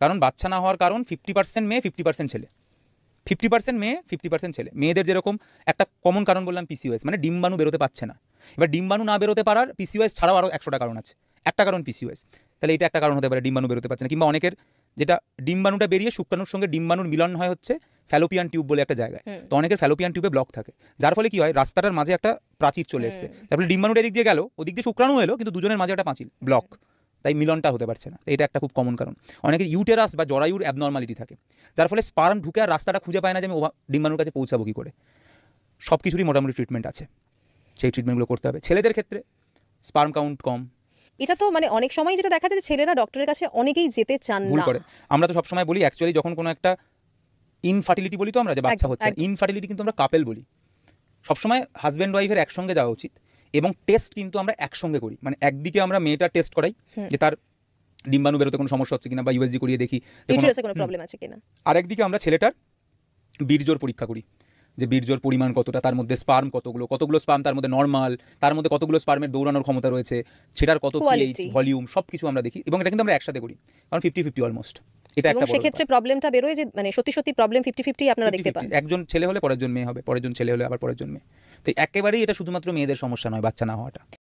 কারণ বাচ্চা না হওয়ার কারণ 50% মেয়ে 50% ছেলে, 50% মেয়ে 50% ছেলে। মেয়েদের যেরকম একটা কমন কারণ বললাম পিসিওএস, মানে ডিম্বাণু বেরোতে পারছে না। এবার ডিম্বাণু না বেরোতে পারার পিসিওএস ছাড়াও আরও 100টা কারণ আছে, একটা কারণ পিসিওএস, তাহলে এটা একটা কারণ হতে পারে ডিম্বাণু বেরোতে পারছে না। কিংবা অনেকের যেটা ডিম্বাণুটা বেরিয়ে শুক্রাণুর সঙ্গে ডিম্বাণুর মিলন হয় হচ্ছে ফ্যালোপিয়ান টিউব বলে একটা জায়গায়, তো অনেকের ফ্যালোপিয়ান টিউবে ব্লক থাকে, যার ফলে কি হয় রাস্তাটার মাঝে একটা প্রাচীর চলে এসছে, তারপরে ডিম্বাণুটা এদিক দিয়ে গেল, ওদিক দিয়ে শুক্রাণু এলো, কিন্তু দুজনের মাঝে একটা প্রাচীর ব্লক, তাই মিলনটা হতে পারছে না। এটা একটা খুব কমন কারণ। অনেকের ইউটেরাস বা জরায়ুর অ্যাবনর্মালিটি থাকে, যার ফলে স্পার্ম ঢুকে আর রাস্তাটা খুঁজে পায় না যে আমি ডিম্বাণুর কাছে পৌঁছাবো কী করে। সব কিছুরই মোটামুটি ট্রিটমেন্ট আছে, সেই ট্রিটমেন্টগুলো করতে হবে। ছেলেদের ক্ষেত্রে স্পার্ম কাউন্ট কম, এটা তো মানে অনেক সময় যেটা দেখা যায় যে ছেলেরা ডক্টরের কাছে অনেকেই যেতে চান ভুল না। করে। আমরা তো সবসময় বলি অ্যাকচুয়ালি যখন কোনো একটা ইনফার্টিলিটি বলি তো আমরা, যে বাচ্চা হচ্ছে, ইনফার্টিলিটি কিন্তু আমরা কাপেল বলি। সবসময় হাজব্যান্ড ওয়াইফের একসঙ্গে যাওয়া উচিত, এবং টেস্ট কিন্তু আমরা একসঙ্গে করি। মানে একদিকে আমরা মেয়েটা টেস্ট করাই যে তার ডিম্বাণু বেরোতে কোনো সমস্যা হচ্ছে কিনা, বা ইউএসজি করিয়ে দেখি কোনো প্রবলেম আছে কিনা। আর একদিকে আমরা ছেলেটার বীর্যর পরীক্ষা করি, যে বীর্যর পরিমাণ কতটা, তার মধ্যে স্পার্ম কতগুলো স্পার্ম তার মধ্যে নর্মাল, তার মধ্যে কতগুলো স্পার্মের দৌড়ানোর ক্ষমতা রয়েছে, সেটার কত পিএইচ, ভলিউম, সব কিছু আমরা দেখি, এবং এটা কিন্তু আমরা একসাথে করি, কারণ 50-50 অলমোস্ট। এটা একটা সেক্ষেত্রে প্রবলেমটা বেরোয় যে মানে সত্যি সত্যি প্রবলেম 50-50 আপনারা দেখতে পান। একজন ছেলে হলে পরের জন মেয়ে হবে, পরের জন ছেলে হলে আবার পরের জন মেয়ে। তো একেবারেই এটা শুধুমাত্র মেয়েদের সমস্যা নয় বাচ্চা না হওয়াটা।